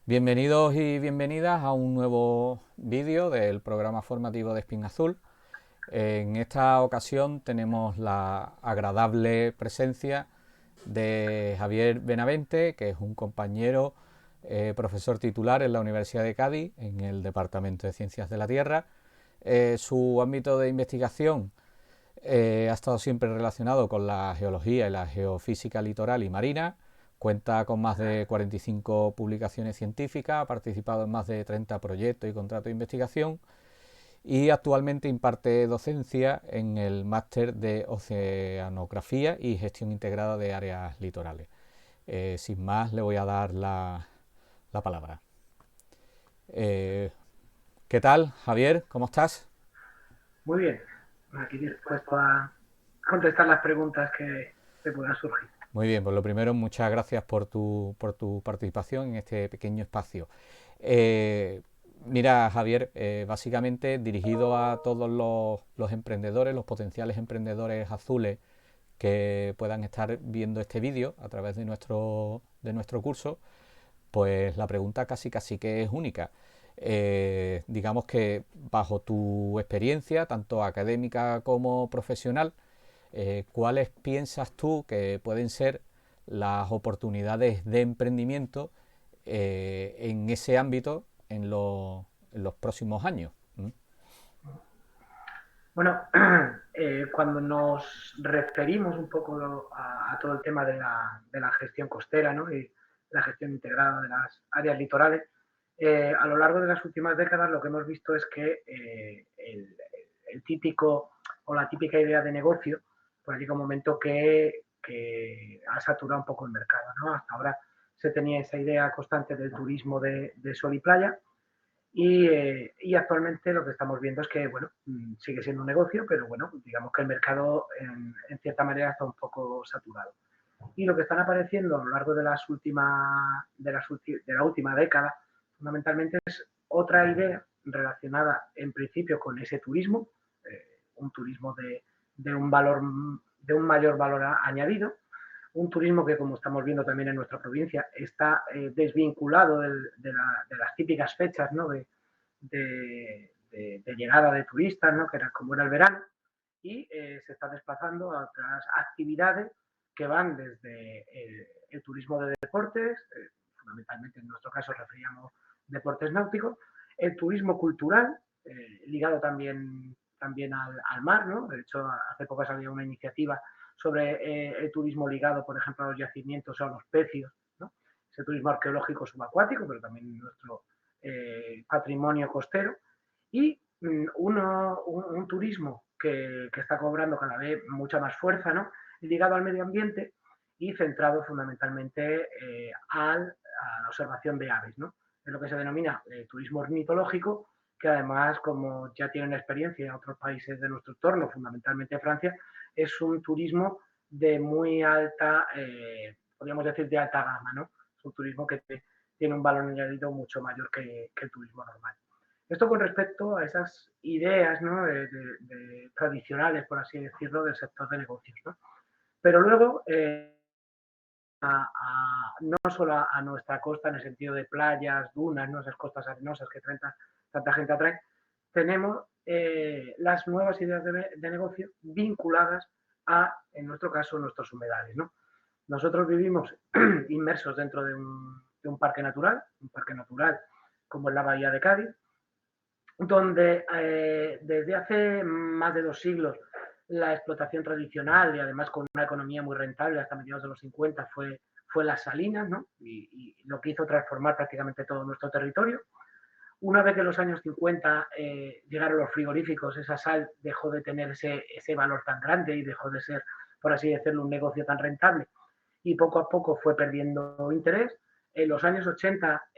Bienvenidos y bienvenidas a un nuevo vídeo del programa formativo de Espín Azul. En esta ocasión tenemos la agradable presencia de Javier Benavente, que es un compañero profesor titular en la Universidad de Cádiz, en el Departamento de Ciencias de la Tierra. Su ámbito de investigación ha estado siempre relacionado con la geología y la geofísica litoral y marina. Cuenta con más de 45 publicaciones científicas, ha participado en más de 30 proyectos y contratos de investigación y actualmente imparte docencia en el máster de Oceanografía y Gestión Integrada de Áreas Litorales. Sin más, le voy a dar la palabra. ¿Qué tal, Javier? ¿Cómo estás? Muy bien, aquí dispuesto a contestar las preguntas que te puedan surgir. Muy bien, pues lo primero, muchas gracias por tu participación en este pequeño espacio. Eh, Mira, Javier, básicamente dirigido a todos los emprendedores, los potenciales emprendedores azules que puedan estar viendo este vídeo a través de nuestro curso, pues la pregunta casi que es única. Digamos que bajo tu experiencia, tanto académica como profesional, ¿cuáles piensas tú que pueden ser las oportunidades de emprendimiento en ese ámbito en los próximos años? ¿Mm? Bueno, cuando nos referimos un poco a todo el tema de la gestión costera, ¿no? Y la gestión integrada de las áreas litorales, a lo largo de las últimas décadas lo que hemos visto es que el típico o la típica idea de negocio, pues llega un momento que ha saturado un poco el mercado, ¿no? Hasta ahora se tenía esa idea constante del turismo de sol y playa. Y actualmente lo que estamos viendo es que, bueno, sigue siendo un negocio, pero bueno, digamos que el mercado en cierta manera está un poco saturado. Y lo que están apareciendo a lo largo de la última década, fundamentalmente es otra idea relacionada en principio con ese turismo, un turismo de un valor, de un mayor valor añadido, un turismo que, como estamos viendo también en nuestra provincia, está desvinculado de las típicas fechas, ¿no? De llegada de turistas, ¿no? Que era como era el verano, y se está desplazando a otras actividades que van desde el turismo de deportes, fundamentalmente en nuestro caso referíamos deportes náuticos, el turismo cultural, ligado también al mar, ¿no? De hecho, hace poco había una iniciativa sobre el turismo ligado, por ejemplo, a los yacimientos o a los pecios, ¿no? Ese turismo arqueológico subacuático, pero también nuestro patrimonio costero, y un turismo que está cobrando cada vez mucha más fuerza, ¿no? Ligado al medio ambiente y centrado fundamentalmente a la observación de aves, ¿no? Es lo que se denomina turismo ornitológico, que además, como ya tienen experiencia en otros países de nuestro entorno, fundamentalmente Francia, es un turismo de muy alta, podríamos decir, de alta gama, ¿no? Es un turismo que tiene un valor añadido mucho mayor que el turismo normal. Esto con respecto a esas ideas, ¿no? Tradicionales, por así decirlo, del sector de negocios, ¿no? Pero luego, no solo a nuestra costa en el sentido de playas, dunas, ¿no? Esas costas arenosas que tanta gente atrae, tenemos las nuevas ideas de negocio vinculadas a, en nuestro caso, nuestros humedales, ¿no? Nosotros vivimos inmersos dentro de un parque natural como es la Bahía de Cádiz, donde desde hace más de 2 siglos la explotación tradicional y además con una economía muy rentable hasta mediados de los 50 fue las salinas, ¿no? Y lo que hizo transformar prácticamente todo nuestro territorio. Una vez que en los años 50 llegaron los frigoríficos, esa sal dejó de tener ese valor tan grande y dejó de ser, por así decirlo, un negocio tan rentable y poco a poco fue perdiendo interés. En los años 80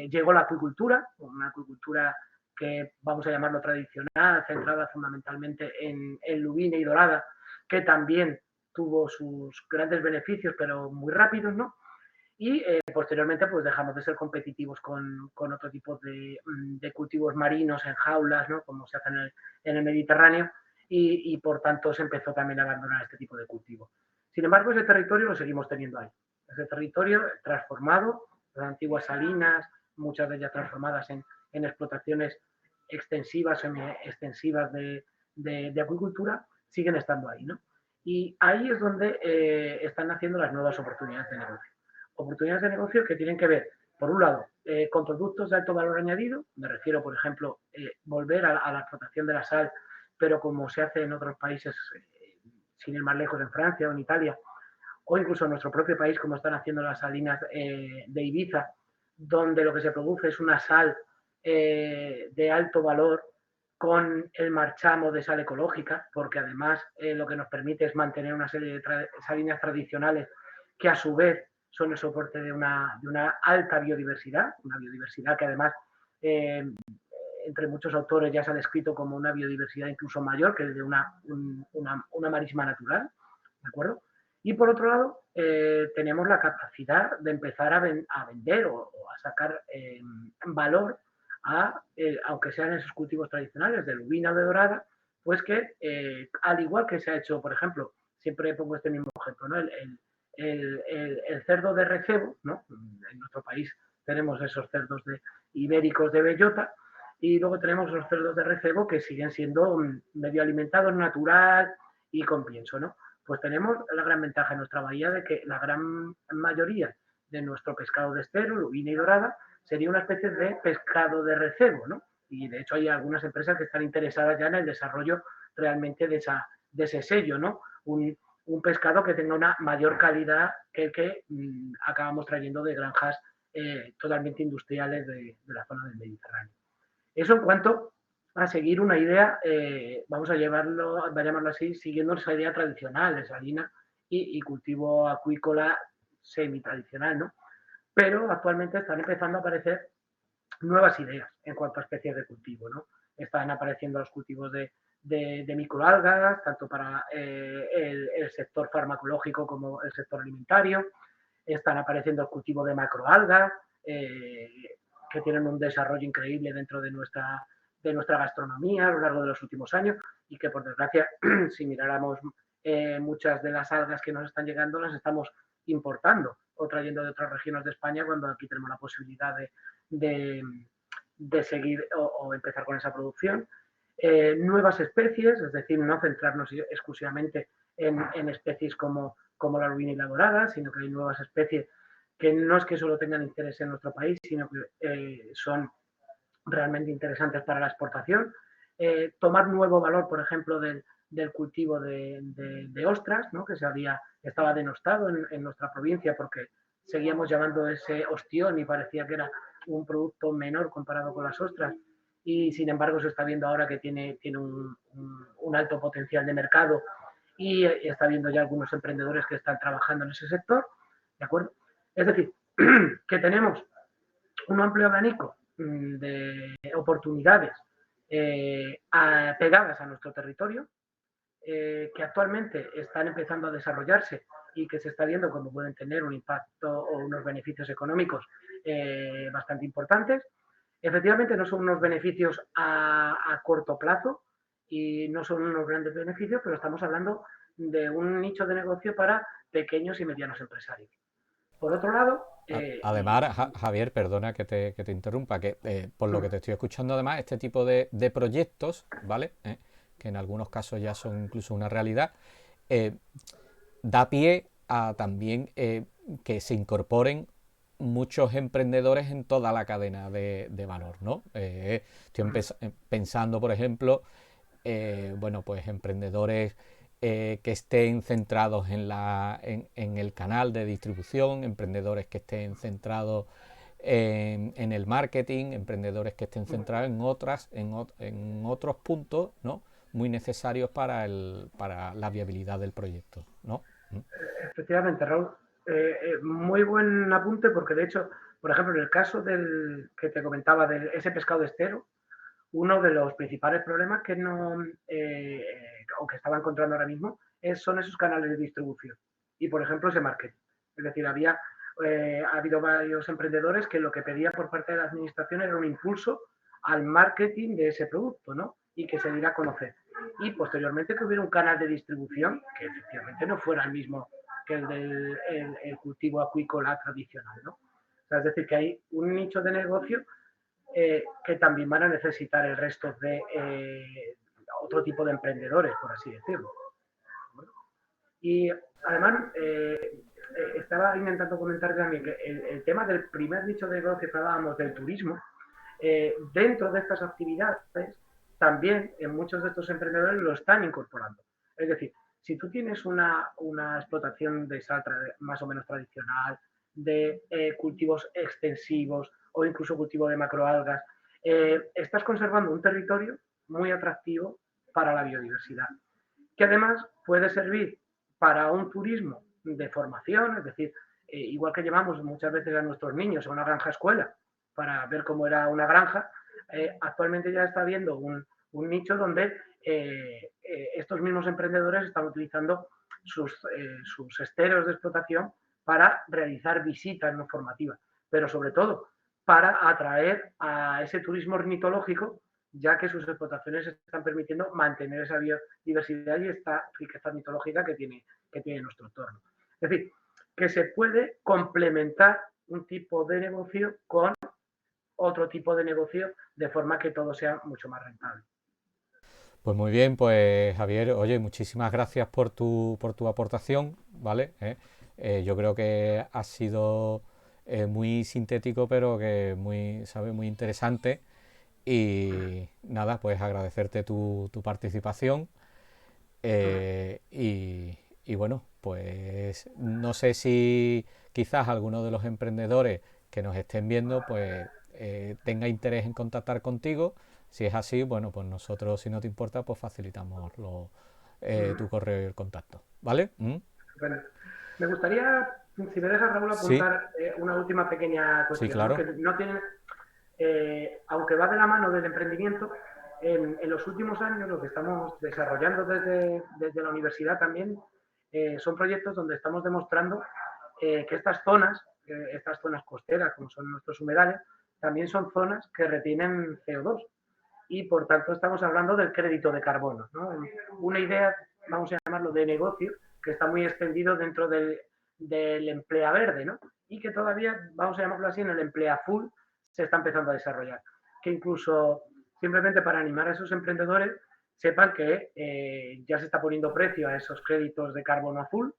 llegó la acuicultura, una acuicultura que vamos a llamarlo tradicional, centrada fundamentalmente en lubina y dorada, que también tuvo sus grandes beneficios, pero muy rápidos, ¿no? Y posteriormente pues dejamos de ser competitivos con otro tipo de cultivos marinos en jaulas, ¿no? Como se hace en el Mediterráneo, y por tanto se empezó también a abandonar este tipo de cultivo. Sin embargo, ese territorio lo seguimos teniendo ahí. Ese territorio transformado, las antiguas salinas, muchas de ellas transformadas en explotaciones extensivas, semi-extensivas de acuicultura, siguen estando ahí, ¿no? Y ahí es donde están naciendo las nuevas oportunidades de negocio. Oportunidades de negocio que tienen que ver, por un lado, con productos de alto valor añadido, me refiero, por ejemplo, volver a la explotación de la sal, pero como se hace en otros países, sin ir más lejos, en Francia o en Italia, o incluso en nuestro propio país, como están haciendo las salinas de Ibiza, donde lo que se produce es una sal de alto valor con el marchamo de sal ecológica, porque además lo que nos permite es mantener una serie de salinas tradicionales que a su vez son el soporte de una alta biodiversidad, una biodiversidad que además entre muchos autores ya se ha descrito como una biodiversidad incluso mayor que el de una marisma natural, ¿de acuerdo? Y por otro lado, tenemos la capacidad de empezar a vender o a sacar valor aunque sean esos cultivos tradicionales de lubina o de dorada, pues que al igual que se ha hecho, por ejemplo, siempre pongo este mismo ejemplo, ¿no? El cerdo de recebo, ¿no? En nuestro país tenemos esos cerdos ibéricos de bellota y luego tenemos los cerdos de recebo que siguen siendo medio alimentados, natural y con pienso, ¿no? Pues tenemos la gran ventaja en nuestra bahía de que la gran mayoría de nuestro pescado de estero, lubina y dorada, sería una especie de pescado de recebo, ¿no? Y de hecho hay algunas empresas que están interesadas ya en el desarrollo realmente de ese sello, ¿no? Un pescado que tenga una mayor calidad que el que acabamos trayendo de granjas totalmente industriales de la zona del Mediterráneo. Eso en cuanto a seguir una idea, vamos a llamarlo así, siguiendo esa idea tradicional de salina y cultivo acuícola semi-tradicional, ¿no? Pero actualmente están empezando a aparecer nuevas ideas en cuanto a especies de cultivo, ¿no? Están apareciendo los cultivos de microalgas, tanto para el sector farmacológico como el sector alimentario. Están apareciendo los cultivos de macroalgas, que tienen un desarrollo increíble dentro de nuestra gastronomía a lo largo de los últimos años y que, por desgracia, si miráramos muchas de las algas que nos están llegando, las estamos importando o trayendo de otras regiones de España cuando aquí tenemos la posibilidad de seguir o empezar con esa producción. Nuevas especies, es decir, no centrarnos exclusivamente en especies como la lubina y la dorada, sino que hay nuevas especies que no es que solo tengan interés en nuestro país, sino que son realmente interesantes para la exportación. Tomar nuevo valor, por ejemplo, del cultivo de ostras, ¿no? Que estaba denostado en nuestra provincia porque seguíamos llamando ese ostión y parecía que era un producto menor comparado con las ostras y sin embargo se está viendo ahora que tiene un alto potencial de mercado y está viendo ya algunos emprendedores que están trabajando en ese sector, ¿de acuerdo? Es decir, que tenemos un amplio abanico de oportunidades pegadas a nuestro territorio, que actualmente están empezando a desarrollarse y que se está viendo cómo pueden tener un impacto o unos beneficios económicos bastante importantes. Efectivamente, no son unos beneficios a corto plazo y no son unos grandes beneficios, pero estamos hablando de un nicho de negocio para pequeños y medianos empresarios. Por otro lado, Además, Javier, perdona que te interrumpa, que por lo que te estoy escuchando, además, este tipo de proyectos, ¿vale? Que en algunos casos ya son incluso una realidad, da pie a también que se incorporen muchos emprendedores en toda la cadena de valor, ¿no? Estoy pensando, por ejemplo, bueno, pues emprendedores que estén centrados en el canal de distribución, emprendedores que estén centrados en el marketing, emprendedores que estén centrados en otros puntos, ¿no? Muy necesarios para la viabilidad del proyecto, ¿no? Efectivamente, Raúl, muy buen apunte porque de hecho, por ejemplo, en el caso del que te comentaba de ese pescado estero, uno de los principales problemas que no, o que estaba encontrando ahora mismo, son esos canales de distribución y, por ejemplo, ese marketing. Es decir, ha habido varios emprendedores que lo que pedían por parte de la administración era un impulso al marketing de ese producto, ¿no? Y que se diera a conocer. Y posteriormente que hubiera un canal de distribución que efectivamente no fuera el mismo que el del cultivo acuícola tradicional, ¿no? sea, es decir, que hay un nicho de negocio que también van a necesitar el resto de otro tipo de emprendedores, por así decirlo. Y además, estaba intentando comentar también que el tema del primer nicho de negocio que hablábamos del turismo, dentro de estas actividades, también en muchos de estos emprendedores lo están incorporando. Es decir, si tú tienes una explotación de sal más o menos tradicional, de cultivos extensivos o incluso cultivo de macroalgas, estás conservando un territorio muy atractivo para la biodiversidad, que además puede servir para un turismo de formación, es decir, igual que llevamos muchas veces a nuestros niños a una granja escuela para ver cómo era una granja, actualmente ya está habiendo un nicho donde estos mismos emprendedores están utilizando sus esteros de explotación para realizar visitas no formativas, pero sobre todo para atraer a ese turismo ornitológico, ya que sus explotaciones están permitiendo mantener esa biodiversidad y esta riqueza mitológica que tiene nuestro entorno. Es decir, que se puede complementar un tipo de negocio con otro tipo de negocio de forma que todo sea mucho más rentable. Pues muy bien, pues Javier, oye, muchísimas gracias por tu aportación, ¿vale? Yo creo que ha sido muy sintético, pero que muy, ¿sabes? Muy interesante. Y nada, pues agradecerte tu participación. Y bueno, pues no sé si quizás alguno de los emprendedores que nos estén viendo, pues tenga interés en contactar contigo. Si es así, bueno, pues nosotros, si no te importa, pues facilitamos tu correo y el contacto, ¿vale? Bueno, me gustaría, si me dejas, Raúl, Sí, apuntar una última pequeña sí, cuestión, ¿no? claro. Que no tiene, aunque va de la mano del emprendimiento, en los últimos años lo que estamos desarrollando desde la universidad también son proyectos donde estamos demostrando que estas zonas costeras, como son nuestros humedales, también son zonas que retienen CO2 y por tanto estamos hablando del crédito de carbono, ¿no? Una idea, vamos a llamarlo, de negocio que está muy extendido dentro del emplea verde, ¿no? Y que todavía, vamos a llamarlo así, en el emplea full se está empezando a desarrollar. Que incluso simplemente para animar a esos emprendedores sepan que ya se está poniendo precio a esos créditos de carbono full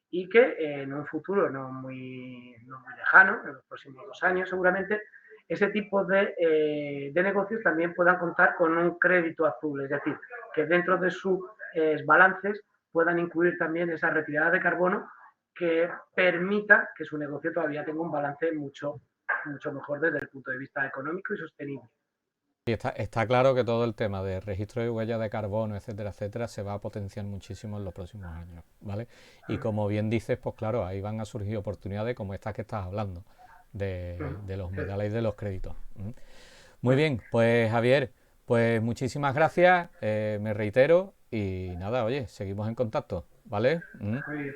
y que en un futuro no muy lejano, en los próximos 2 años seguramente, ese tipo de negocios también puedan contar con un crédito azul, es decir, que dentro de sus balances puedan incluir también esa retirada de carbono que permita que su negocio todavía tenga un balance mucho mejor desde el punto de vista económico y sostenible. Y está claro que todo el tema de registro de huellas de carbono, etcétera, etcétera, se va a potenciar muchísimo en los próximos años, ¿vale? Y como bien dices, pues claro, ahí van a surgir oportunidades como estas que estás hablando, de los Sí. medales y de los créditos. Muy bien, pues Javier, pues muchísimas gracias, me reitero y nada, oye, seguimos en contacto, ¿vale? Muy bien.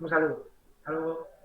Un saludo. Hasta luego.